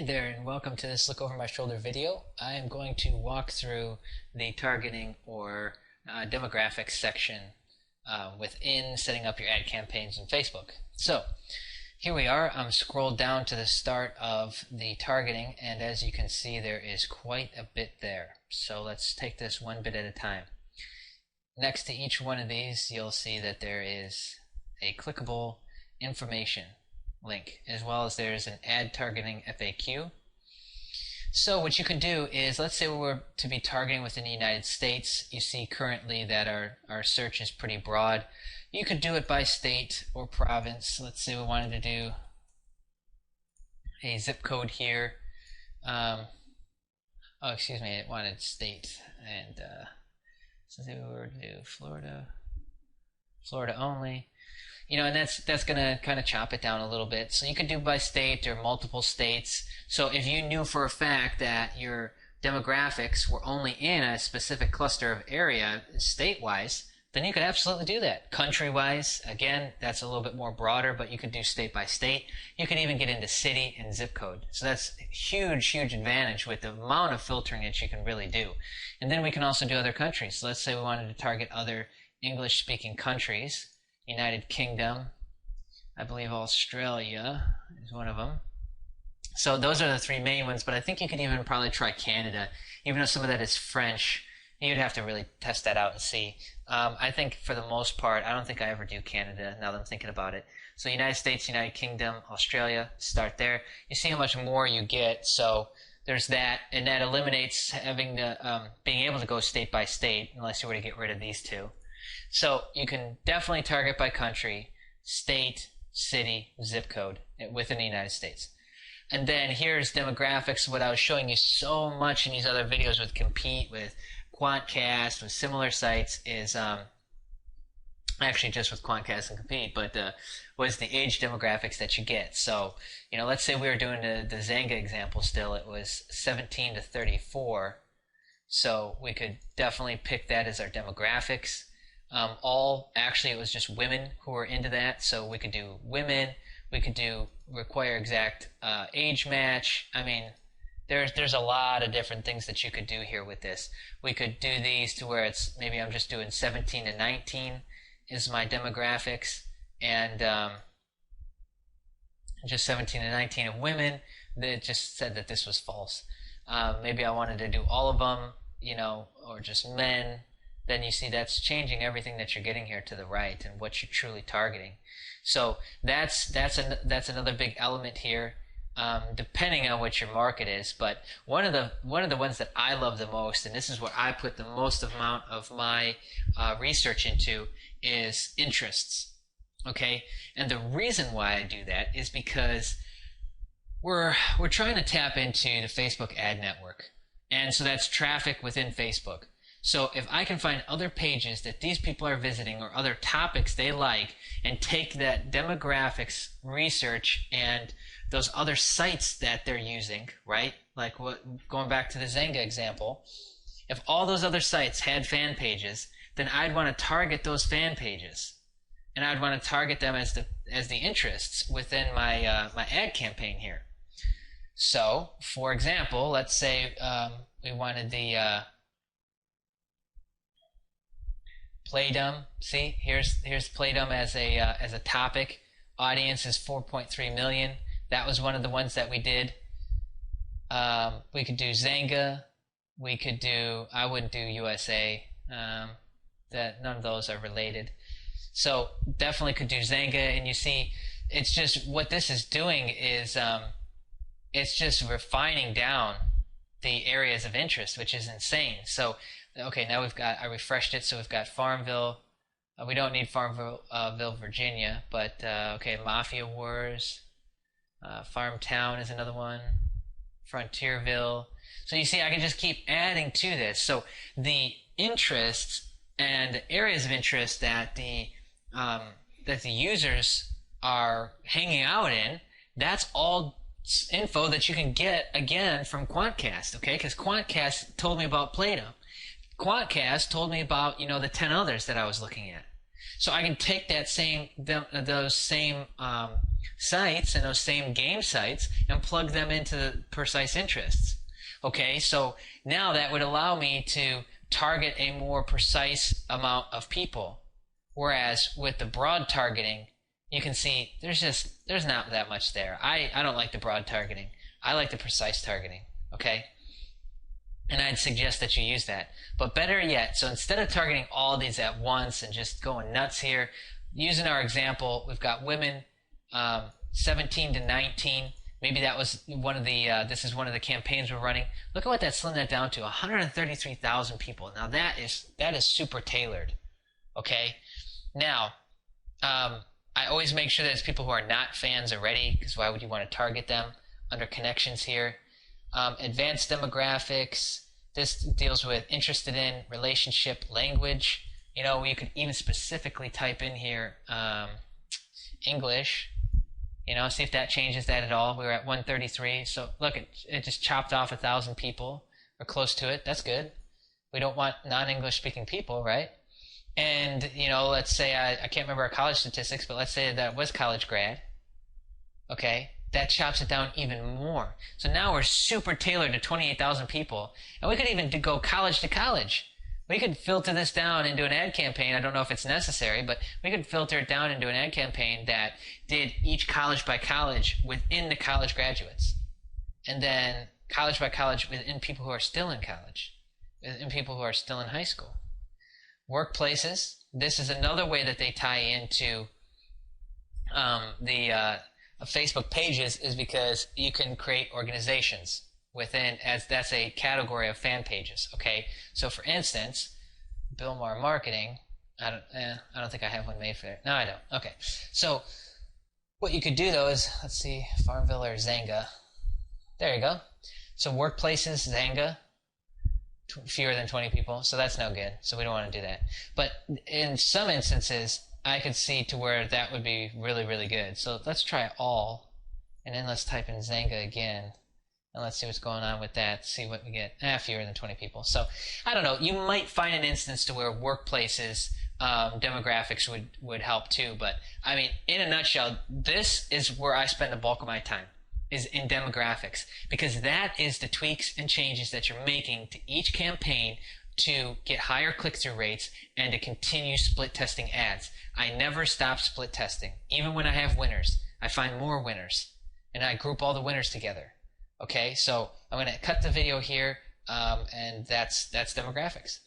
Hey there, and welcome to this Look Over My Shoulder video. I am going to walk through the targeting or demographics section within setting up your ad campaigns in Facebook. So here we are. I'm scrolled down to the start of the targeting, and as you can see, there is quite a bit there. So let's take this one bit at a time. Next to each one of these, you'll see that there is a clickable information link, as well as there's an ad targeting FAQ. So what you can do is, let's say we were to be targeting within the United States. You see currently that our search is pretty broad. You could do it by state or province. Let's say we wanted to do a zip code here. It wanted state, and so say we were to do Florida only. You know, and that's going to kind of chop it down a little bit. So you could do by state or multiple states. So if you knew for a fact that your demographics were only in a specific cluster of area, state-wise, then you could absolutely do that. Country-wise, again, that's a little bit more broader, but you could do state by state. You could even get into city and zip code. So that's a huge, huge advantage with the amount of filtering that you can really do. And then we can also do other countries. So let's say we wanted to target other English-speaking countries. United Kingdom, I believe Australia is one of them. So those are the three main ones, but I think you could even probably try Canada, even though some of that is French. You'd have to really test that out and see. I think for the most part, I don't think I ever do Canada now that I'm thinking about it. So United States, United Kingdom, Australia, start there. You see how much more you get. So there's that, and that eliminates having to being able to go state by state unless you were to get rid of these two. So you can definitely target by country, state, city, zip code within the United States. And then here's demographics. What I was showing you so much in these other videos with Compete, with Quantcast, with similar sites is actually just with Quantcast and Compete, but was the age demographics that you get. So, you know, let's say we were doing the Zanga example still. It was 17 to 34. So we could definitely pick that as our demographics. Actually, it was just women who were into that, so we could do women, we could do require exact age match. I mean, there's a lot of different things that you could do here with this. We could do these to where it's, maybe I'm just doing 17 to 19 is my demographics, and just 17 to 19 of women. That just said that this was false. Maybe I wanted to do all of them, you know, or just men. Then you see that's changing everything that you're getting here to the right and what you're truly targeting. So that's another big element here, depending on what your market is. But one of the ones that I love the most, and this is what I put the most amount of my research into, is interests. Okay, and the reason why I do that is because we're trying to tap into the Facebook ad network, and so that's traffic within Facebook. So if I can find other pages that these people are visiting or other topics they like, and take that demographics research and those other sites that they're using, right? Like going back to the Zanga example, if all those other sites had fan pages, then I'd want to target those fan pages, and I'd want to target them as the interests within my my ad campaign here. So, for example, let's say we wanted the Playdom. See, here's Playdom as a topic. Audience is 4.3 million. That was one of the ones that we did. We could do Zanga. We could do, I wouldn't do USA. That none of those are related. So definitely could do Zanga. And you see, it's just what this is doing is it's just refining down the areas of interest, which is insane. So okay, now I refreshed it, so we've got Farmville. We don't need Farmville, Virginia, but okay, Mafia Wars. Farmtown is another one. Frontierville. So you see, I can just keep adding to this. So the interests and areas of interest that the users are hanging out in, that's all info that you can get again from Quantcast, okay? Because Quantcast told me about Playdom. Quantcast told me about, you know, the 10 others that I was looking at. So I can take that those same sites and those same game sites and plug them into the precise interests. Okay, so now that would allow me to target a more precise amount of people. Whereas with the broad targeting, you can see there's not that much there. I don't like the broad targeting. I like the precise targeting, okay? And I'd suggest that you use that. But better yet, so instead of targeting all these at once and just going nuts here, using our example, we've got women 17 to 19. Maybe that was one of the, this is one of the campaigns we're running. Look at what that slimmed that down to, 133,000 people. Now that is super tailored, okay? Now, I always make sure that it's people who are not fans already, because why would you want to target them? Under connections here. Advanced demographics. This deals with interested in, relationship, language. You know, you could even specifically type in here English. You know, see if that changes that at all. We were at 133. So look, it just chopped off 1,000 people or close to it. That's good. We don't want non-English speaking people, right? And, you know, let's say I can't remember our college statistics, but let's say that was college grad. Okay, that chops it down even more. So now we're super tailored to 28,000 people. And we could even go college to college. We could filter this down into an ad campaign. I don't know if it's necessary, but we could filter it down into an ad campaign that did each college by college within the college graduates. And then college by college within people who are still in college, within people who are still in high school. Workplaces. This is another way that they tie into Facebook pages, is because you can create organizations within, as that's a category of fan pages. Okay, so for instance, Bill Maher Marketing. I don't think I have one made for it. No, I don't. Okay, so what you could do though is, let's see, Farmville or Zanga. There you go. So workplaces, Zanga. Fewer than 20 people, so that's no good, so we don't want to do that. But in some instances I could see to where that would be really, really good. So let's try all, and then let's type in Zanga again, and let's see what's going on with that, see what we get. Fewer than 20 people. So I don't know, you might find an instance to where workplaces demographics would help too, but I mean, in a nutshell, this is where I spend the bulk of my time, is in demographics, because that is the tweaks and changes that you're making to each campaign to get higher click-through rates and to continue split testing ads. I never stop split testing. Even when I have winners, I find more winners and I group all the winners together. Okay, so I'm going to cut the video here, and that's demographics.